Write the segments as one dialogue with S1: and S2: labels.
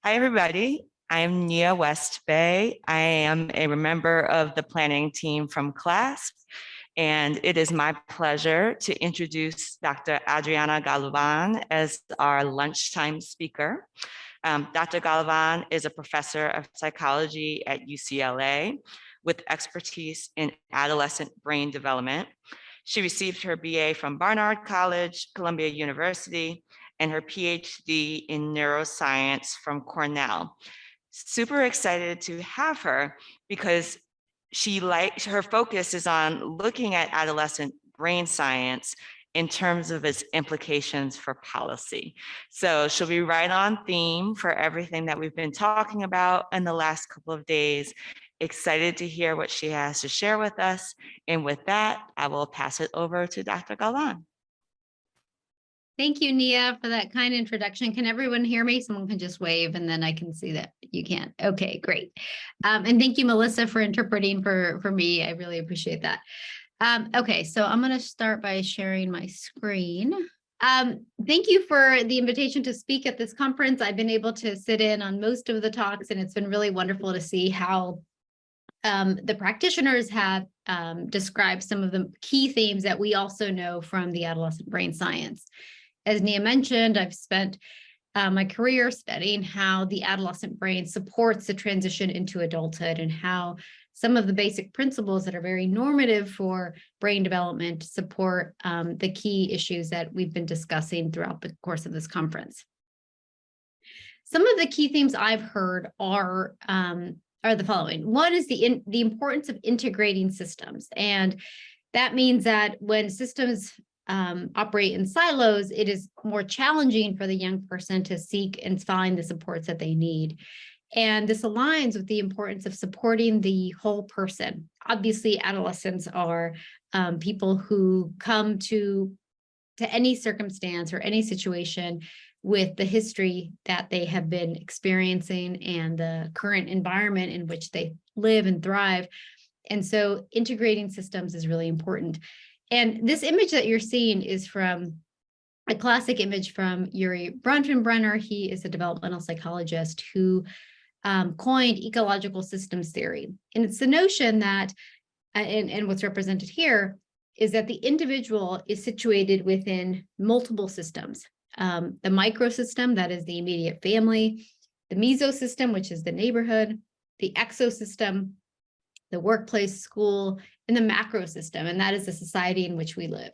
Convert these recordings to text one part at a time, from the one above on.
S1: Hi, everybody. I'm Nia West Bay. I am a member of the planning team from CLASP, and it is my pleasure to introduce Dr. Adriana Galvan as our lunchtime speaker. Dr. Galvan is a professor of psychology at UCLA with expertise in adolescent brain development. She received her BA from Barnard College, Columbia University, and her PhD in neuroscience from Cornell. Super excited to have her because her focus is on looking at adolescent brain science in terms of its implications for policy. So she'll be right on theme for everything that we've been talking about in the last couple of days. Excited to hear what she has to share with us. And with that, I will pass it over to Dr. Galvan.
S2: Thank you, Nia, for that kind introduction. Can everyone hear me? Someone can just wave and then I can see that you can. Okay, great. And thank you, Melissa, for interpreting for me. I really appreciate that. Okay, so I'm going to start by sharing my screen. Thank you for the invitation to speak at this conference. I've been able to sit in on most of the talks, and it's been really wonderful to see how the practitioners have described some of the key themes that we also know from the adolescent brain science. As Nia mentioned, I've spent my career studying how the adolescent brain supports the transition into adulthood and how some of the basic principles that are very normative for brain development support the key issues that we've been discussing throughout the course of this conference. Some of the key themes I've heard are the following. One is the importance of integrating systems. And that means that when systems operate in silos, it is more challenging for the young person to seek and find the supports that they need. And this aligns with the importance of supporting the whole person. Obviously, adolescents are people who come to any circumstance or any situation with the history that they have been experiencing and the current environment in which they live and thrive. And so integrating systems is really important. And this image that you're seeing is from a classic image from Yuri Bronfenbrenner. He is a developmental psychologist who coined ecological systems theory. And it's the notion that, and what's represented here, is that the individual is situated within multiple systems. The microsystem, that is the immediate family, the mesosystem, which is the neighborhood, the exosystem, the workplace, school, and the macrosystem, and that is the society in which we live.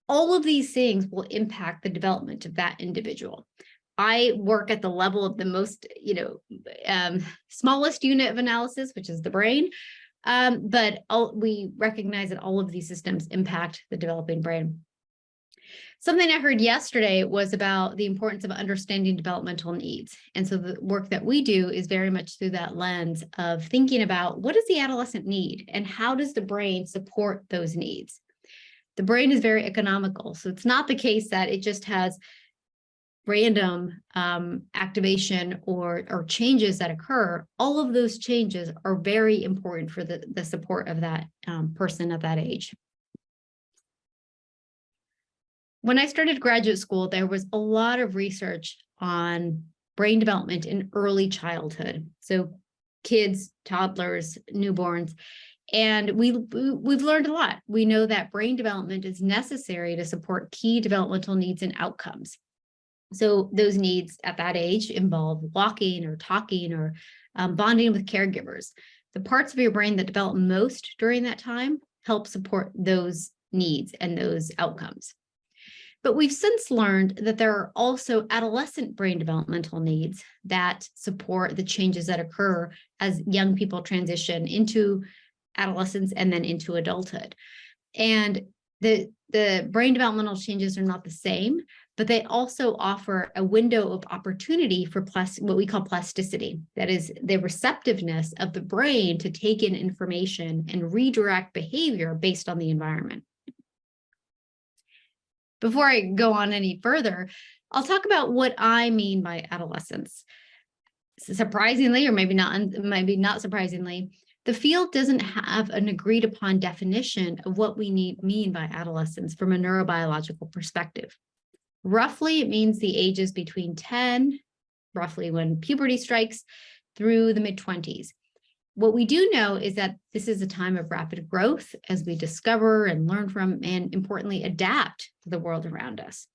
S2: All of these things will impact the development of that individual. I work at the level of the most, smallest unit of analysis, which is the brain, but we recognize that all of these systems impact the developing brain. Something I heard yesterday was about the importance of understanding developmental needs. And so the work that we do is very much through that lens of thinking about what does the adolescent need and how does the brain support those needs? The brain is very economical. So it's not the case that it just has random activation or changes that occur. All of those changes are very important for the support of that person at that age. When I started graduate school, there was a lot of research on brain development in early childhood. So kids, toddlers, newborns, and we've learned a lot. We know that brain development is necessary to support key developmental needs and outcomes. So those needs at that age involve walking or talking or bonding with caregivers. The parts of your brain that develop most during that time help support those needs and those outcomes. But we've since learned that there are also adolescent brain developmental needs that support the changes that occur as young people transition into adolescence and then into adulthood. And the brain developmental changes are not the same, but they also offer a window of opportunity for what we call plasticity. That is the receptiveness of the brain to take in information and redirect behavior based on the environment. Before I go on any further, I'll talk about what I mean by adolescence. Surprisingly, or maybe not surprisingly, the field doesn't have an agreed upon definition of what we mean by adolescence from a neurobiological perspective. Roughly, it means the ages between 10 roughly when puberty strikes, through the mid-20s. What we do know is that this is a time of rapid growth as we discover and learn from, and importantly, adapt to the world around us.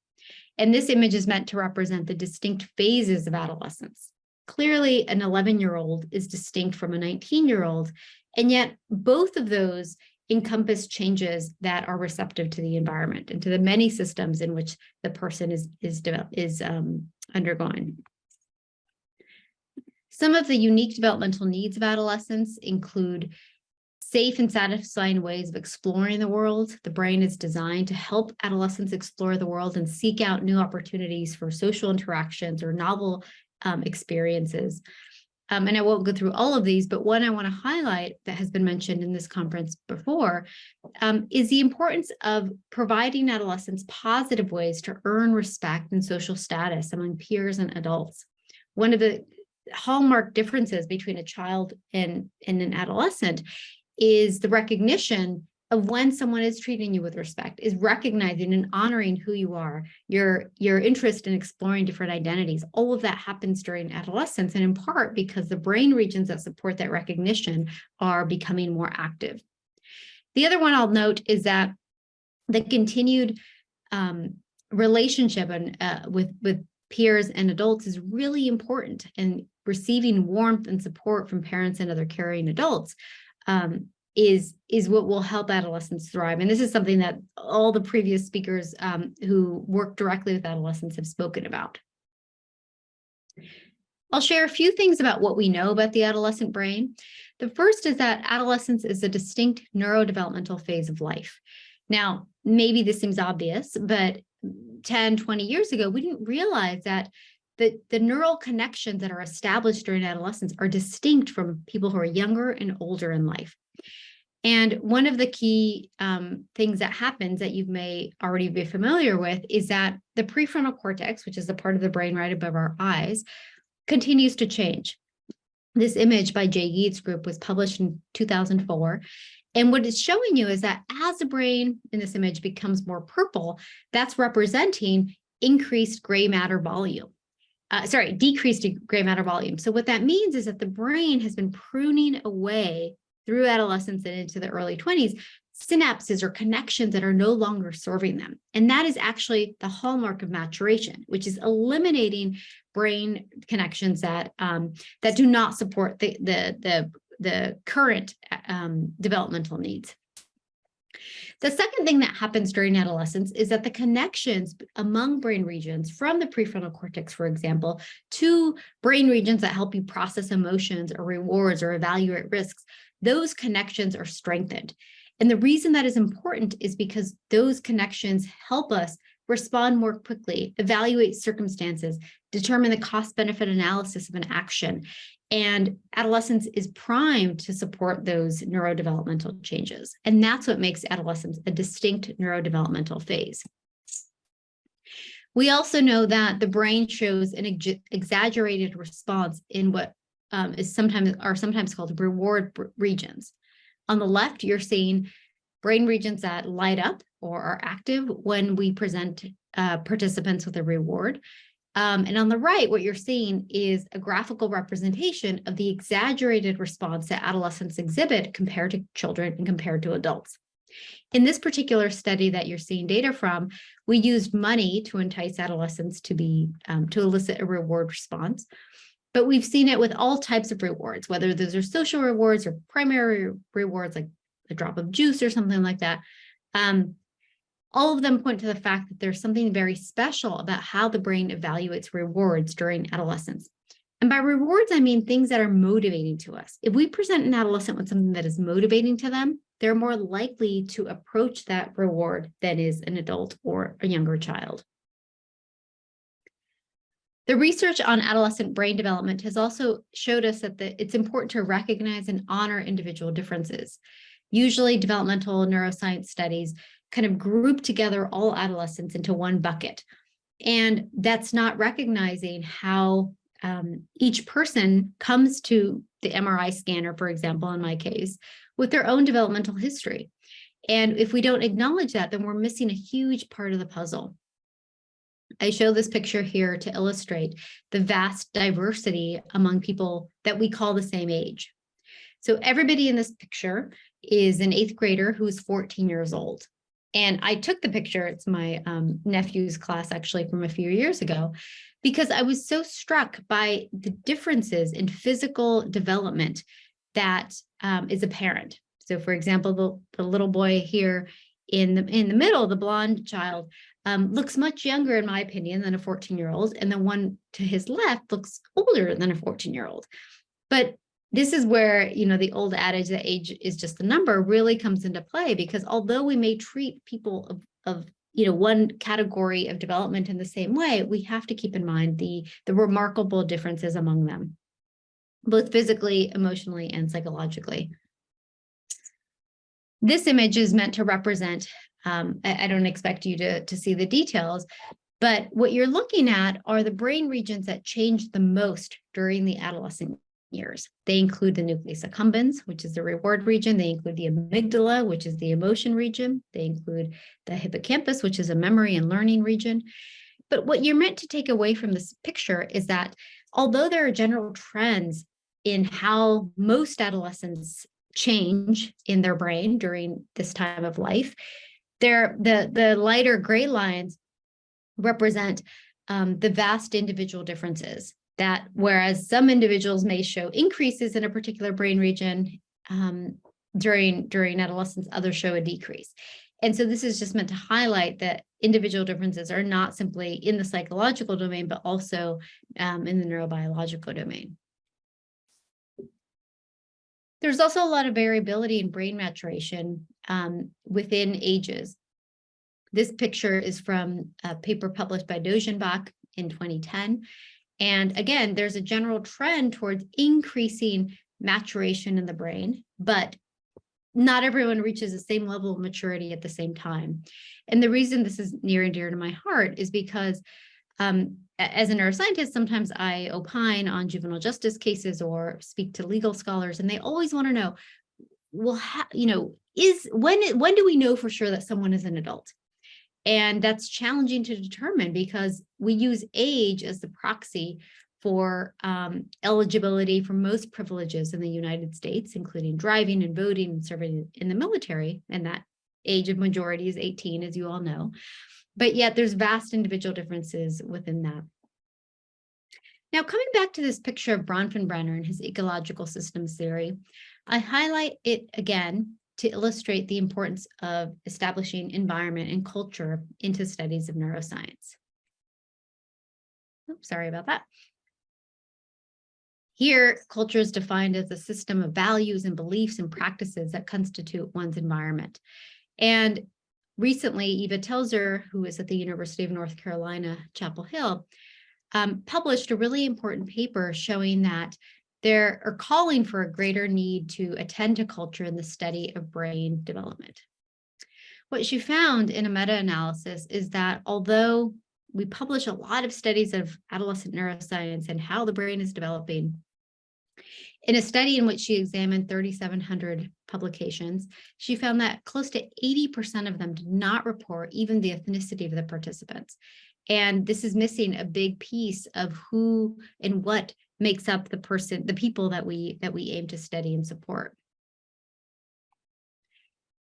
S2: And this image is meant to represent the distinct phases of adolescence. Clearly, an 11-year-old is distinct from a 19-year-old, and yet both of those encompass changes that are receptive to the environment and to the many systems in which the person is undergoing. Some of the unique developmental needs of adolescents include safe and satisfying ways of exploring the world. The brain is designed to help adolescents explore the world and seek out new opportunities for social interactions or novel experiences. And I won't go through all of these, but one I want to highlight that has been mentioned in this conference before is the importance of providing adolescents positive ways to earn respect and social status among peers and adults. One of the hallmark differences between a child and an adolescent is the recognition of when someone is treating you with respect, is recognizing and honoring who you are, your interest in exploring different identities. All of that happens during adolescence, and in part because the brain regions that support that recognition are becoming more active. The other one I'll note is that the continued relationship with peers and adults is really important, and receiving warmth and support from parents and other caring adults is what will help adolescents thrive. And this is something that all the previous speakers who work directly with adolescents have spoken about. I'll share a few things about what we know about the adolescent brain. The first is that adolescence is a distinct neurodevelopmental phase of life. Now, maybe this seems obvious, but 10, 20 years ago, we didn't realize that the neural connections that are established during adolescence are distinct from people who are younger and older in life. And one of the key things that happens that you may already be familiar with is that the prefrontal cortex, which is the part of the brain right above our eyes, continues to change. This image by Jay Geet's group was published in 2004. And what it's showing you is that as the brain in this image becomes more purple, that's representing increased gray matter volume. Decreased gray matter volume. So what that means is that the brain has been pruning away through adolescence and into the early 20s, synapses or connections that are no longer serving them. And that is actually the hallmark of maturation, which is eliminating brain connections that do not support the current developmental needs. The second thing that happens during adolescence is that the connections among brain regions from the prefrontal cortex, for example, to brain regions that help you process emotions or rewards or evaluate risks, those connections are strengthened. And the reason that is important is because those connections help us respond more quickly, evaluate circumstances, determine the cost-benefit analysis of an action. And adolescence is primed to support those neurodevelopmental changes. And that's what makes adolescence a distinct neurodevelopmental phase. We also know that the brain shows an exaggerated response in what is sometimes called reward regions. On the left, you're seeing brain regions that light up or are active when we present participants with a reward. And on the right, what you're seeing is a graphical representation of the exaggerated response that adolescents exhibit compared to children and compared to adults. In this particular study that you're seeing data from, we used money to entice adolescents to elicit a reward response. But we've seen it with all types of rewards, whether those are social rewards or primary rewards like a drop of juice or something like that. All of them point to the fact that there's something very special about how the brain evaluates rewards during adolescence. And by rewards, I mean things that are motivating to us. If we present an adolescent with something that is motivating to them, they're more likely to approach that reward than is an adult or a younger child. The research on adolescent brain development has also showed us that it's important to recognize and honor individual differences. Usually, developmental neuroscience studies kind of group together all adolescents into one bucket. And that's not recognizing how each person comes to the MRI scanner, for example, in my case, with their own developmental history. And if we don't acknowledge that, then we're missing a huge part of the puzzle. I show this picture here to illustrate the vast diversity among people that we call the same age. So everybody in this picture is an 8th grader who's 14 years old. And I took the picture, it's my nephew's class actually from a few years ago, because I was so struck by the differences in physical development that is apparent. So for example, the little boy here in the middle, the blonde child, looks much younger, in my opinion, than a 14-year-old. And the one to his left looks older than a 14-year-old. But this is where, the old adage that age is just a number really comes into play, because although we may treat people of one category of development in the same way, we have to keep in mind the remarkable differences among them, both physically, emotionally, and psychologically. This image is meant to represent, I don't expect you to see the details, but what you're looking at are the brain regions that change the most during the adolescent years. They include the nucleus accumbens, which is the reward region. They include the amygdala, which is the emotion region. They include the hippocampus, which is a memory and learning region. But what you're meant to take away from this picture is that although there are general trends in how most adolescents change in their brain during this time of life, the lighter gray lines represent the vast individual differences, that whereas some individuals may show increases in a particular brain region during adolescence, others show a decrease. And so this is just meant to highlight that individual differences are not simply in the psychological domain, but also in the neurobiological domain. There's also a lot of variability in brain maturation within ages. This picture is from a paper published by Dojenbach in 2010. And again, there's a general trend towards increasing maturation in the brain, but not everyone reaches the same level of maturity at the same time. And the reason this is near and dear to my heart is because as a neuroscientist, sometimes I opine on juvenile justice cases or speak to legal scholars, and they always want to know, well, when do we know for sure that someone is an adult? And that's challenging to determine because we use age as the proxy for eligibility for most privileges in the United States, including driving and voting and serving in the military. And that age of majority is 18, as you all know. But yet there's vast individual differences within that. Now, coming back to this picture of Bronfenbrenner and his ecological systems theory, I highlight it again to illustrate the importance of establishing environment and culture into studies of neuroscience. Oops, sorry about that. Here, culture is defined as a system of values and beliefs and practices that constitute one's environment. And recently, Eva Telzer, who is at the University of North Carolina, Chapel Hill, published a really important paper showing that there are calling for a greater need to attend to culture in the study of brain development. What she found in a meta-analysis is that although we publish a lot of studies of adolescent neuroscience and how the brain is developing, in a study in which she examined 3,700 publications, she found that close to 80% of them did not report even the ethnicity of the participants. And this is missing a big piece of who and what makes up the people that we aim to study and support.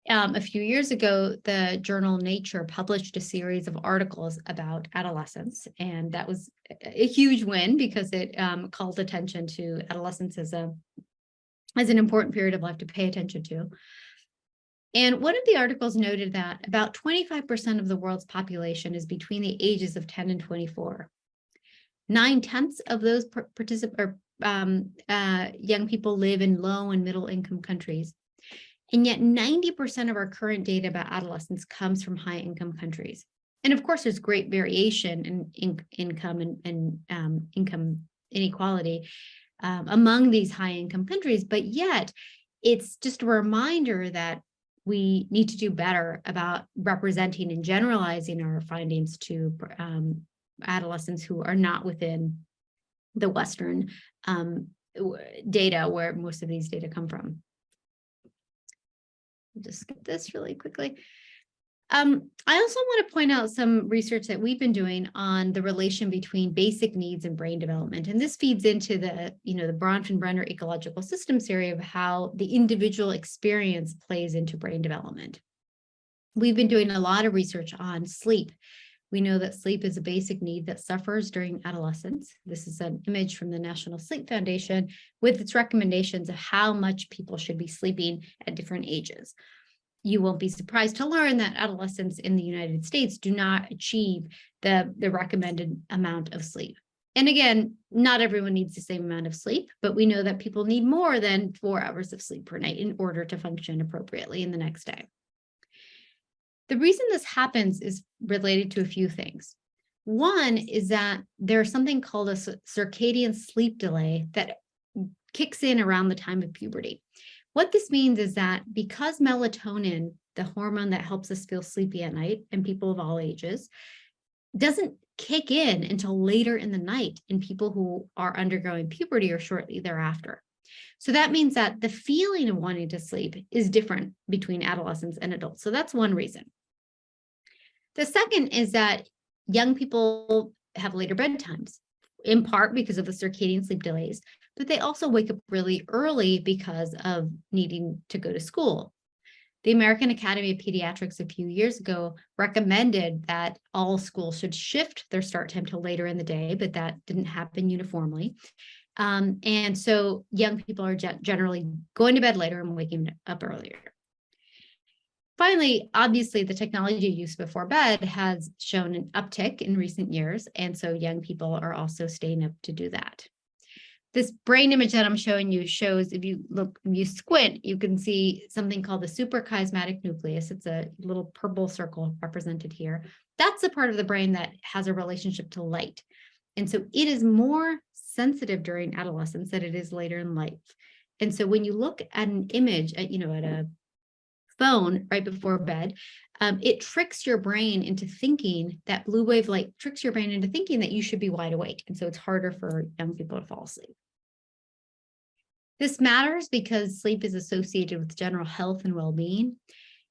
S2: A few years ago, the journal Nature published a series of articles about adolescence, and that was a huge win because it called attention to adolescence as an important period of life to pay attention to. And one of the articles noted that about 25% of the world's population is between the ages of 10 and 24. 9/10 of those young people live in low and middle income countries. And yet 90% of our current data about adolescence comes from high income countries. And of course, there's great variation in income and income inequality among these high income countries, but yet it's just a reminder that we need to do better about representing and generalizing our findings to adolescents who are not within the Western data where most of these data come from. I'll just skip this really quickly. I also want to point out some research that we've been doing on the relation between basic needs and brain development. And this feeds into the Bronfenbrenner ecological systems theory of how the individual experience plays into brain development. We've been doing a lot of research on sleep. We know that sleep is a basic need that suffers during adolescence. This is an image from the National Sleep Foundation with its recommendations of how much people should be sleeping at different ages. You won't be surprised to learn that adolescents in the United States do not achieve the recommended amount of sleep. And again, not everyone needs the same amount of sleep, but we know that people need more than 4 hours of sleep per night in order to function appropriately in the next day. The reason this happens is related to a few things. One is that there's something called a circadian sleep delay that kicks in around the time of puberty. What this means is that because melatonin, the hormone that helps us feel sleepy at night, and people of all ages, doesn't kick in until later in the night in people who are undergoing puberty or shortly thereafter. So that means that the feeling of wanting to sleep is different between adolescents and adults. So that's one reason. The second is that young people have later bedtimes, in part because of the circadian sleep delays, but they also wake up really early because of needing to go to school. The American Academy of Pediatrics a few years ago recommended that all schools should shift their start time to later in the day, but that didn't happen uniformly. And so young people are generally going to bed later and waking up earlier. Finally, obviously, the technology use before bed has shown an uptick in recent years, and so young people are also staying up to do that. This brain image that I'm showing you shows, if you squint, you can see something called the suprachiasmatic nucleus. It's a little purple circle represented here. That's the part of the brain that has a relationship to light. And so it is more sensitive during adolescence than it is later in life. And so when you look at an image at a phone right before bed, it tricks your brain into thinking that blue wave light tricks your brain into thinking that you should be wide awake. And so it's harder for young people to fall asleep. This matters because sleep is associated with general health and well-being.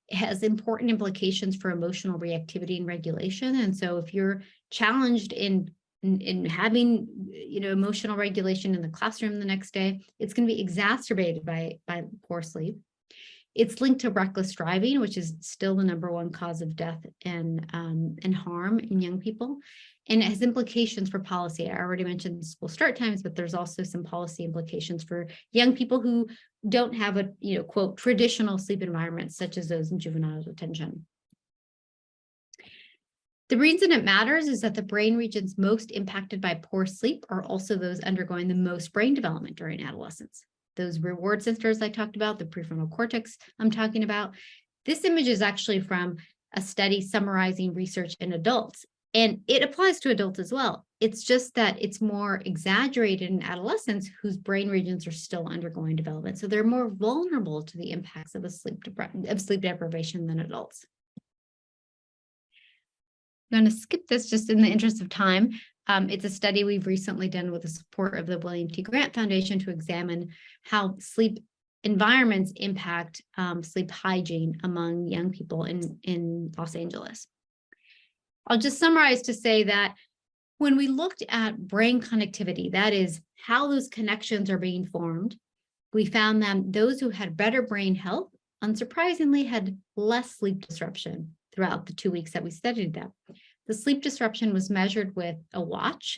S2: It has important implications for emotional reactivity and regulation. And so if you're challenged in having emotional regulation in the classroom the next day, it's going to be exacerbated by poor sleep. It's linked to reckless driving, which is still the #1 cause of death and harm in young people. And it has implications for policy. I already mentioned school start times, but there's also some policy implications for young people who don't have a, quote, traditional sleep environment, such as those in juvenile detention. The reason it matters is that the brain regions most impacted by poor sleep are also those undergoing the most brain development during adolescence. Those reward centers I talked about, the prefrontal cortex I'm talking about. This image is actually from a study summarizing research in adults, and it applies to adults as well. It's just that it's more exaggerated in adolescents whose brain regions are still undergoing development. So they're more vulnerable to the impacts of sleep deprivation than adults. I'm going to skip this just in the interest of time. It's a study we've recently done with the support of the William T. Grant Foundation to examine how sleep environments impact sleep hygiene among young people in Los Angeles. I'll just summarize to say that when we looked at brain connectivity, that is how those connections are being formed, we found that those who had better brain health, unsurprisingly, had less sleep disruption throughout the 2 weeks that we studied them. The sleep disruption was measured with a watch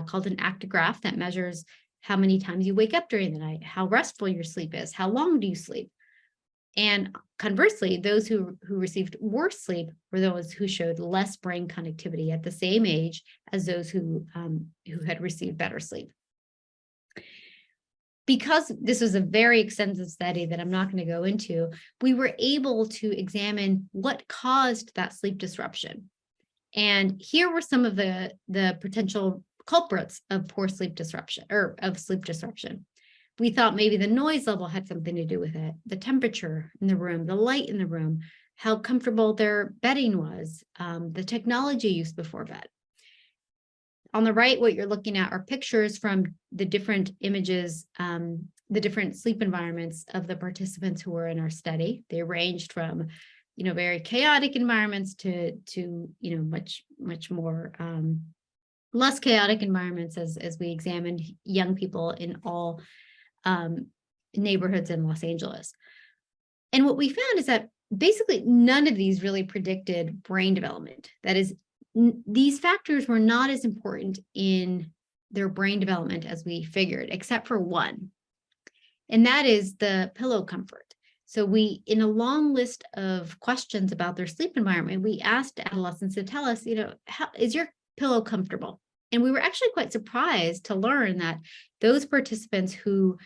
S2: called an actigraph that measures how many times you wake up during the night, how restful your sleep is, how long do you sleep. And conversely, those who received worse sleep were those who showed less brain connectivity at the same age as those who had received better sleep. Because this was a very extensive study that I'm not going to go into, we were able to examine what caused that sleep disruption. And here were some of the potential culprits of poor sleep disruption or of sleep disruption. We thought maybe the noise level had something to do with it, the temperature in the room, the light in the room, how comfortable their bedding was, the technology used before bed. On the right, what you're looking at are pictures from the different images, the different sleep environments of the participants who were in our study. They ranged from very chaotic environments to much more less chaotic environments as we examined young people in all neighborhoods in Los Angeles. And what we found is that basically none of these really predicted brain development. That is, these factors were not as important in their brain development as we figured, except for one, and that is the pillow comfort. So in a long list of questions about their sleep environment, we asked adolescents to tell us, how is your pillow comfortable? And we were actually quite surprised to learn that those participants who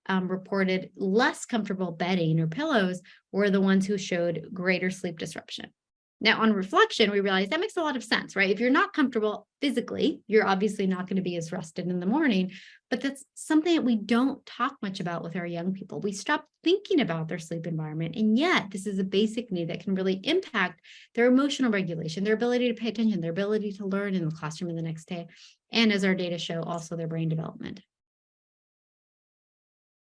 S2: reported less comfortable bedding or pillows were the ones who showed greater sleep disruption. Now, on reflection, we realized that makes a lot of sense, right? If you're not comfortable physically, you're obviously not going to be as rested in the morning, but that's something that we don't talk much about with our young people. We stop thinking about their sleep environment, and yet this is a basic need that can really impact their emotional regulation, their ability to pay attention, their ability to learn in the classroom in the next day, and as our data show, also their brain development.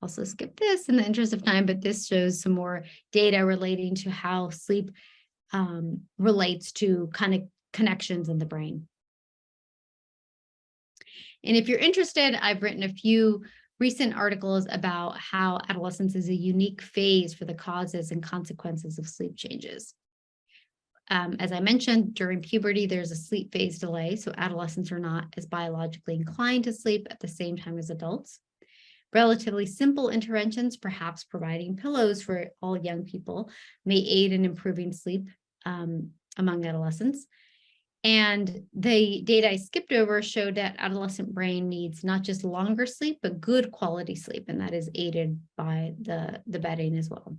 S2: Also skip this in the interest of time, but this shows some more data relating to how sleep relates to kind of connections in the brain. And if you're interested, I've written a few recent articles about how adolescence is a unique phase for the causes and consequences of sleep changes. As I mentioned, during puberty, there's a sleep phase delay, so adolescents are not as biologically inclined to sleep at the same time as adults. Relatively simple interventions, perhaps providing pillows for all young people, may aid in improving sleep among adolescents. And the data I skipped over showed that adolescent brain needs not just longer sleep, but good quality sleep, and that is aided by the bedding as well.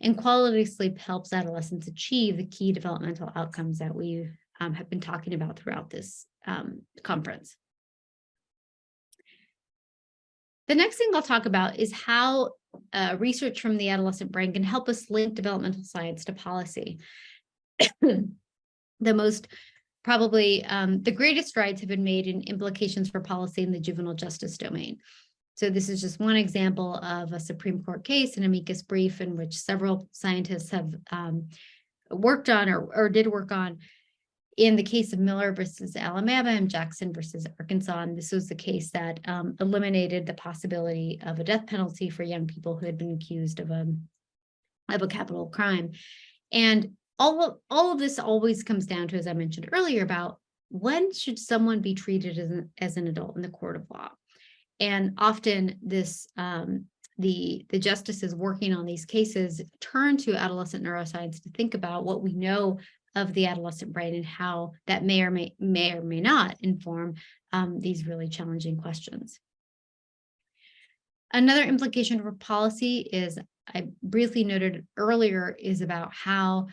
S2: And quality sleep helps adolescents achieve the key developmental outcomes that we have been talking about throughout this conference. The next thing I'll talk about is how research from the adolescent brain can help us link developmental science to policy. The greatest strides have been made in implications for policy in the juvenile justice domain. So this is just one example of a Supreme Court case, an amicus brief in which several scientists have worked on or did work on. In the case of Miller versus Alabama and Jackson versus Arkansas, and this was the case that eliminated the possibility of a death penalty for young people who had been accused of a capital crime. And all of this always comes down to, as I mentioned earlier, about when should someone be treated as an adult in the court of law. And often this the justices working on these cases turn to adolescent neuroscience to think about what we know of the adolescent brain and how that may or may not inform these really challenging questions. Another implication for policy is, I briefly noted earlier, is about how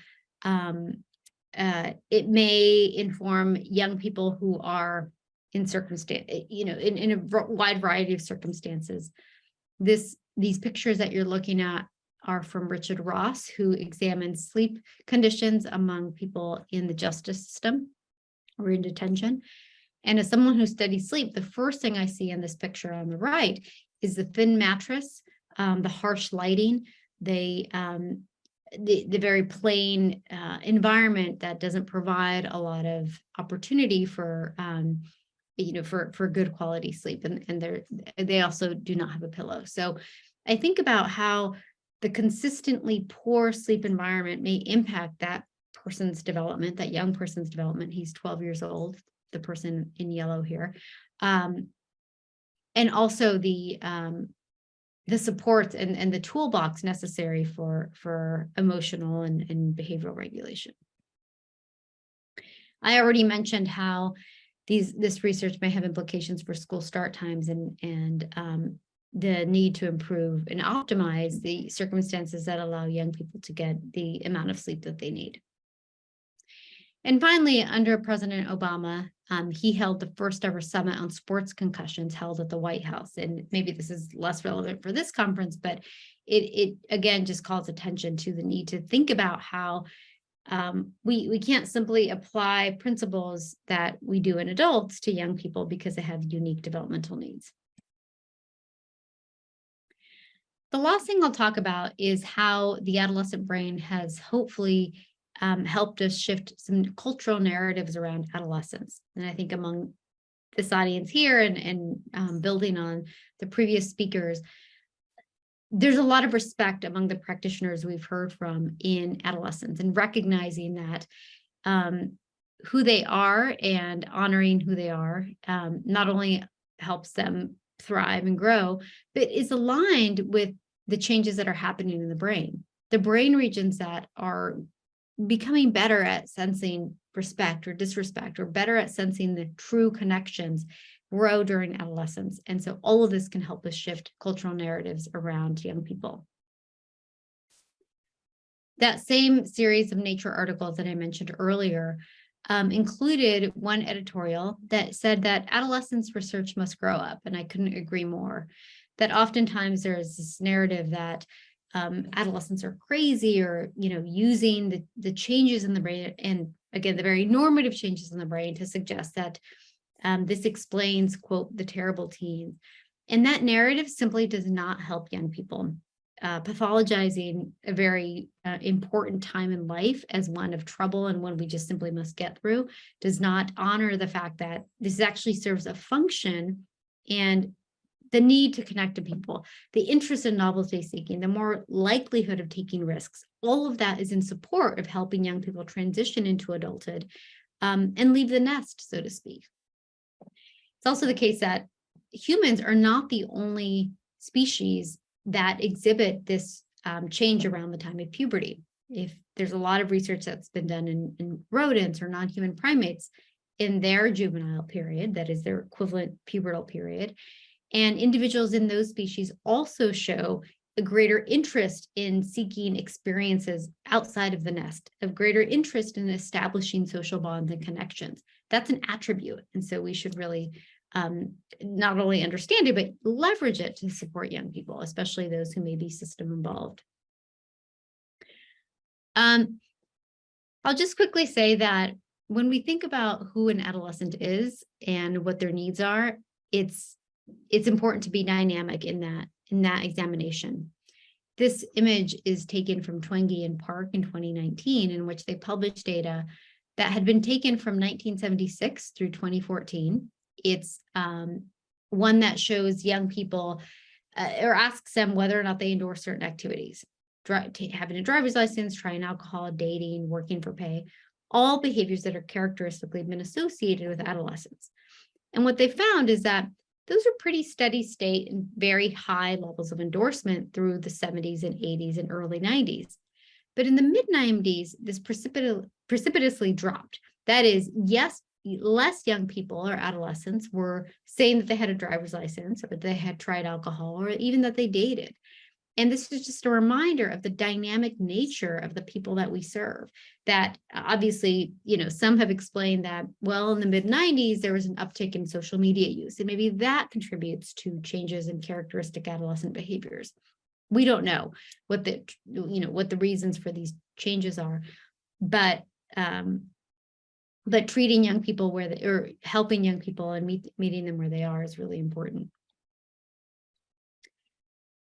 S2: it may inform young people who are in in a wide variety of circumstances. These pictures that you're looking at are from Richard Ross, who examined sleep conditions among people in the justice system or in detention. And as someone who studies sleep, the first thing I see in this picture on the right is the thin mattress, the harsh lighting, the very plain environment that doesn't provide a lot of opportunity for good quality sleep, and they also do not have a pillow. So I think about how the consistently poor sleep environment may impact that person's development, that young person's development. He's 12 years old, the person in yellow here, and also the support and the toolbox necessary for emotional and behavioral regulation. I already mentioned how this research may have implications for school start times and the need to improve and optimize the circumstances that allow young people to get the amount of sleep that they need. And finally, under President Obama, he held the first ever summit on sports concussions held at the White House. And maybe this is less relevant for this conference, but it again just calls attention to the need to think about how we can't simply apply principles that we do in adults to young people because they have unique developmental needs. The last thing I'll talk about is how the adolescent brain has hopefully helped us shift some cultural narratives around adolescence. And I think among this audience here and building on the previous speakers, there's a lot of respect among the practitioners we've heard from in adolescence, and recognizing that who they are and honoring who they are not only helps them thrive and grow, but is aligned with the changes that are happening in the brain. The brain regions that are becoming better at sensing respect or disrespect, or better at sensing the true connections, grow during adolescence. And so all of this can help us shift cultural narratives around young people. That same series of Nature articles that I mentioned earlier included one editorial that said that adolescence research must grow up. And I couldn't agree more. That oftentimes there is this narrative that adolescents are crazy, or using the changes in the brain, and again, the very normative changes in the brain, to suggest that this explains, quote, the terrible teens. And that narrative simply does not help young people. Pathologizing a very important time in life as one of trouble and one we just simply must get through does not honor the fact that this actually serves a function, and the need to connect to people, the interest in novelty seeking, the more likelihood of taking risks. All of that is in support of helping young people transition into adulthood and leave the nest, so to speak. It's also the case that humans are not the only species that exhibit this change around the time of puberty. If there's a lot of research that's been done in rodents or non-human primates in their juvenile period, that is their equivalent pubertal period, and individuals in those species also show a greater interest in seeking experiences outside of the nest, of greater interest in establishing social bonds and connections. That's an attribute. And so we should really not only understand it, but leverage it to support young people, especially those who may be system involved. I'll just quickly say that when we think about who an adolescent is and what their needs are, it's important to be dynamic in that examination. This image is taken from Twenge and Park in 2019, in which they published data that had been taken from 1976 through 2014. It's one that shows young people or asks them whether or not they endorse certain activities, having a driver's license, trying alcohol, dating, working for pay, all behaviors that are characteristically been associated with adolescence. And what they found is that those are pretty steady state and very high levels of endorsement through the 70s and 80s and early 90s. But in the mid-90s, this precipitously dropped. That is, yes, less young people or adolescents were saying that they had a driver's license, or that they had tried alcohol, or even that they dated. And this is just a reminder of the dynamic nature of the people that we serve. That obviously, some have explained that, well, in the mid-90s, there was an uptick in social media use, and maybe that contributes to changes in characteristic adolescent behaviors. We don't know what the reasons for these changes are, but treating young people or helping young people and meeting them where they are is really important.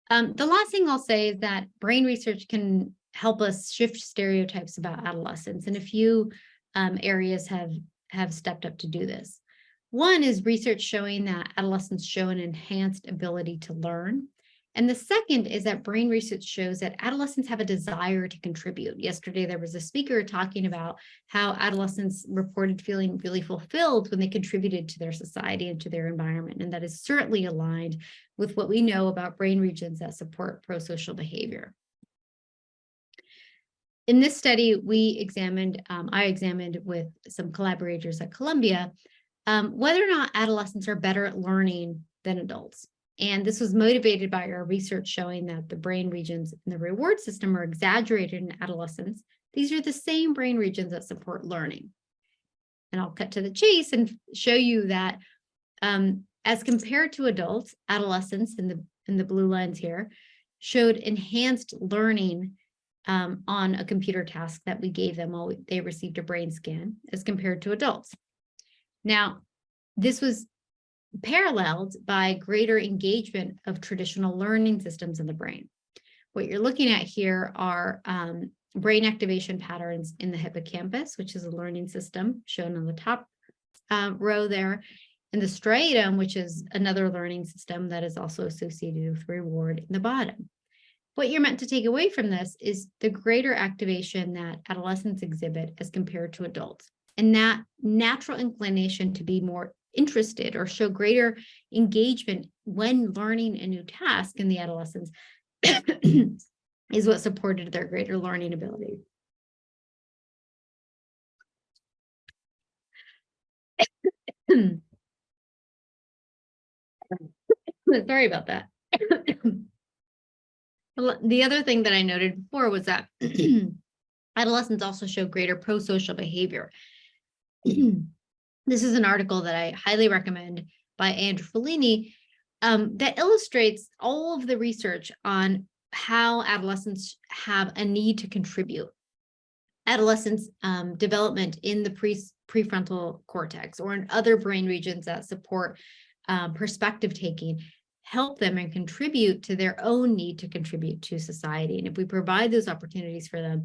S2: The last thing I'll say is that brain research can help us shift stereotypes about adolescence, and a few areas have stepped up to do this. One is research showing that adolescents show an enhanced ability to learn. And the second is that brain research shows that adolescents have a desire to contribute. Yesterday, there was a speaker talking about how adolescents reported feeling really fulfilled when they contributed to their society and to their environment. And that is certainly aligned with what we know about brain regions that support pro-social behavior. In this study, I examined with some collaborators at Columbia, whether or not adolescents are better at learning than adults. And this was motivated by our research showing that the brain regions in the reward system are exaggerated in adolescents. These are the same brain regions that support learning. And I'll cut to the chase and show you that as compared to adults, adolescents in the blue lines here showed enhanced learning on a computer task that we gave them while they received a brain scan as compared to adults. Now, this was paralleled by greater engagement of traditional learning systems in the brain. What you're looking at here are brain activation patterns in the hippocampus, which is a learning system shown on the top row there, and the striatum, which is another learning system that is also associated with reward in the bottom. What you're meant to take away from this is the greater activation that adolescents exhibit as compared to adults, and that natural inclination to be more interested or show greater engagement when learning a new task in the adolescents is what supported their greater learning ability. Sorry about that. The other thing that I noted before was that adolescents also show greater pro-social behavior. This is an article that I highly recommend by Andrew Fellini that illustrates all of the research on how adolescents have a need to contribute. Adolescents' development in the prefrontal cortex or in other brain regions that support perspective taking help them and contribute to their own need to contribute to society. And if we provide those opportunities for them,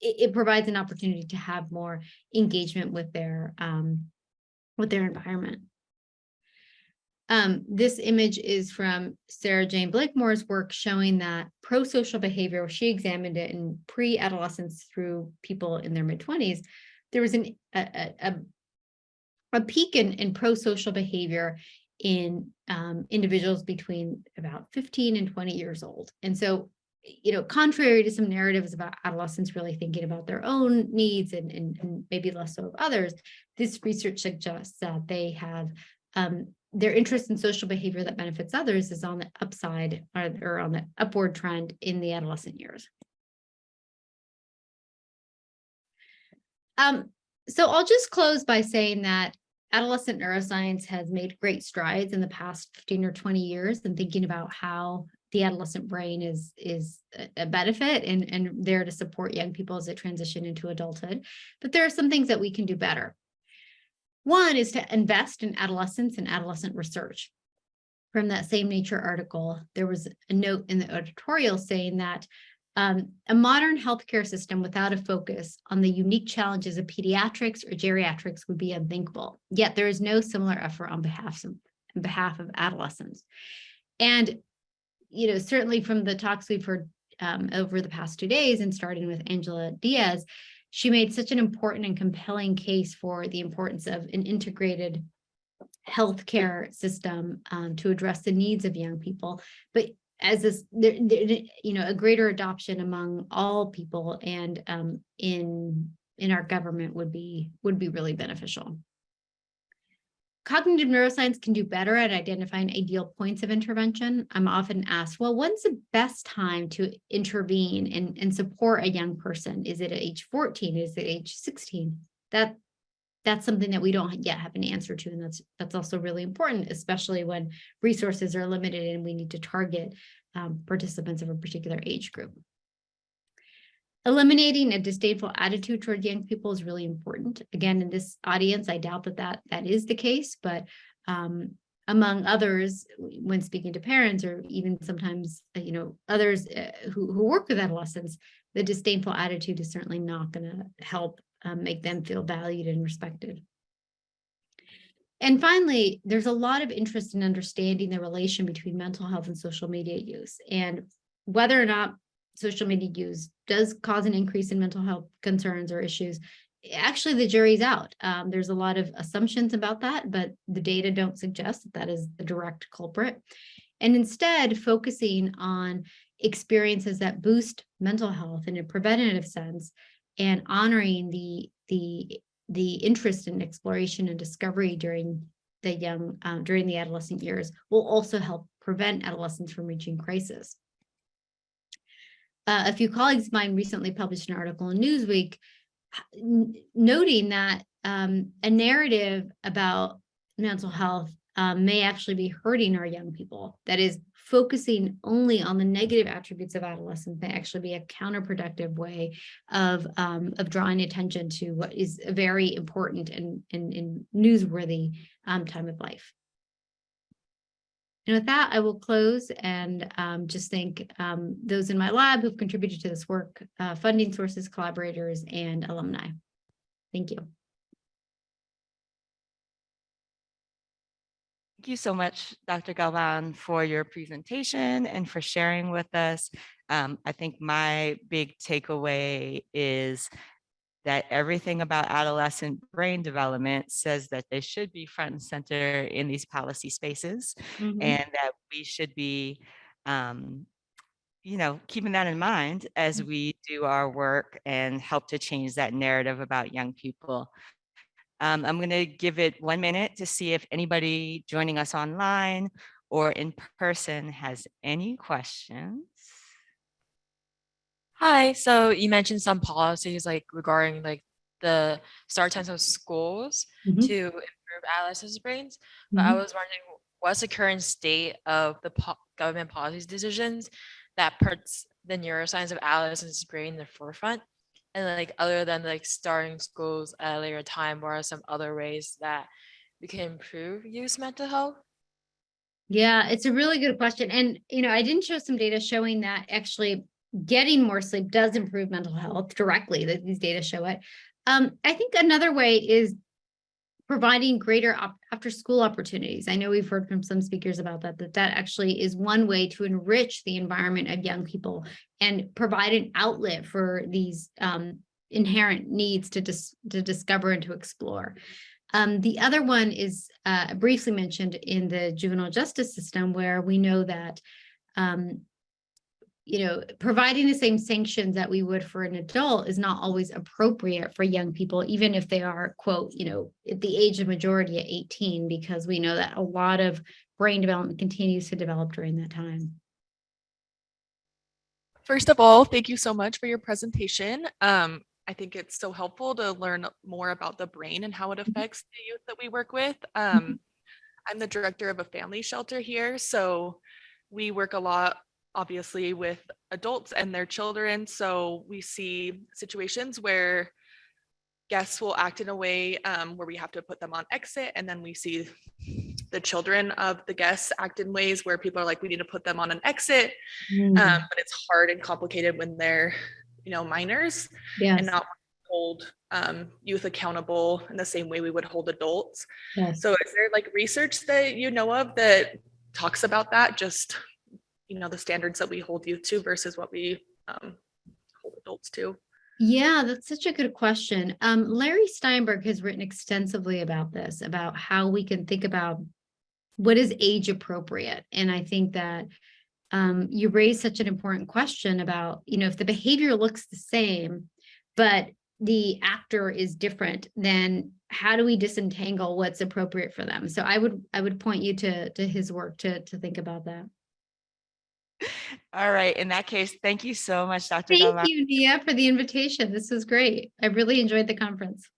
S2: it provides an opportunity to have more engagement with their environment. This image is from Sarah Jane Blakemore's work showing that pro-social behavior. She examined it in pre-adolescents through people in their mid-20s. There was a peak in pro-social behavior in individuals between about 15 and 20 years old. And so, contrary to some narratives about adolescents really thinking about their own needs and maybe less so of others, this research suggests that they have their interest in social behavior that benefits others is on the upside or on the upward trend in the adolescent years. So I'll just close by saying that adolescent neuroscience has made great strides in the past 15 or 20 years in thinking about how the adolescent brain is a benefit and there to support young people as they transition into adulthood. But there are some things that we can do better. One is to invest in adolescence and adolescent research. From that same Nature article, there was a note in the editorial saying that a modern healthcare system without a focus on the unique challenges of pediatrics or geriatrics would be unthinkable. Yet there is no similar effort on behalf of adolescents. And certainly from the talks we've heard over the past 2 days, and starting with Angela Diaz, she made such an important and compelling case for the importance of an integrated healthcare system to address the needs of young people, but as this, a greater adoption among all people and in our government would be really beneficial. Cognitive neuroscience can do better at identifying ideal points of intervention. I'm often asked, well, when's the best time to intervene and support a young person? Is it at age 14? Is it age 16? That's something that we don't yet have an answer to, and that's also really important, especially when resources are limited and we need to target participants of a particular age group. Eliminating a disdainful attitude toward young people is really important. Again, in this audience, I doubt that is the case, but among others, when speaking to parents or even sometimes, others who work with adolescents, the disdainful attitude is certainly not going to help make them feel valued and respected. And finally, there's a lot of interest in understanding the relation between mental health and social media use, and whether or not social media use does cause an increase in mental health concerns or issues. Actually, the jury's out. There's a lot of assumptions about that, but the data don't suggest that is the direct culprit. And instead, focusing on experiences that boost mental health in a preventative sense and honoring the interest in exploration and discovery during the adolescent years will also help prevent adolescents from reaching crisis. A few colleagues of mine recently published an article in Newsweek noting that a narrative about mental health may actually be hurting our young people. That is, focusing only on the negative attributes of adolescence may actually be a counterproductive way of drawing attention to what is a very important and newsworthy time of life. And with that, I will close and just thank those in my lab who've contributed to this work, funding sources, collaborators, and alumni. Thank you.
S1: Thank you so much, Dr. Galvan, for your presentation and for sharing with us. I think my big takeaway is that everything about adolescent brain development says that they should be front and center in these policy spaces, and that we should be, keeping that in mind as we do our work and help to change that narrative about young people. I'm going to give it 1 minute to see if anybody joining us online or in person has any questions.
S3: Hi, so you mentioned some policies like regarding like the start times of schools to improve adolescents' brains, but I was wondering what's the current state of the government policies decisions that puts the neuroscience of adolescents' brain in the forefront? And like other than like starting schools at a later time, what are some other ways that we can improve youth mental health?
S2: Yeah, it's a really good question. And, I didn't show some data showing that actually getting more sleep does improve mental health directly, that these data show it. I think another way is providing greater after school opportunities. I know we've heard from some speakers about that actually is one way to enrich the environment of young people and provide an outlet for these inherent needs to discover and to explore. The other one is briefly mentioned in the juvenile justice system, where we know that providing the same sanctions that we would for an adult is not always appropriate for young people, even if they are, quote, at the age of majority at 18, because we know that a lot of brain development continues to develop during that time.
S4: First of all, thank you so much for your presentation. I think it's so helpful to learn more about the brain and how it affects the youth that we work with. I'm the director of a family shelter here, so we work a lot obviously with adults and their children. So we see situations where guests will act in a way where we have to put them on exit, and then we see the children of the guests act in ways where people are like, we need to put them on an exit. But it's hard and complicated when they're minors, and not hold youth accountable in the same way we would hold adults. So is there like research that you know of that talks about that, just the standards that we hold youth to versus what we hold adults to?
S2: Yeah, that's such a good question. Larry Steinberg has written extensively about this, about how we can think about what is age appropriate. And I think that you raise such an important question about, if the behavior looks the same, but the actor is different, then how do we disentangle what's appropriate for them? So I would point you to his work to think about that.
S1: All right. In that case, thank you so much, Dr.
S2: Thank
S1: Galvan.
S2: you, Nia, for the invitation. This was great. I really enjoyed the conference.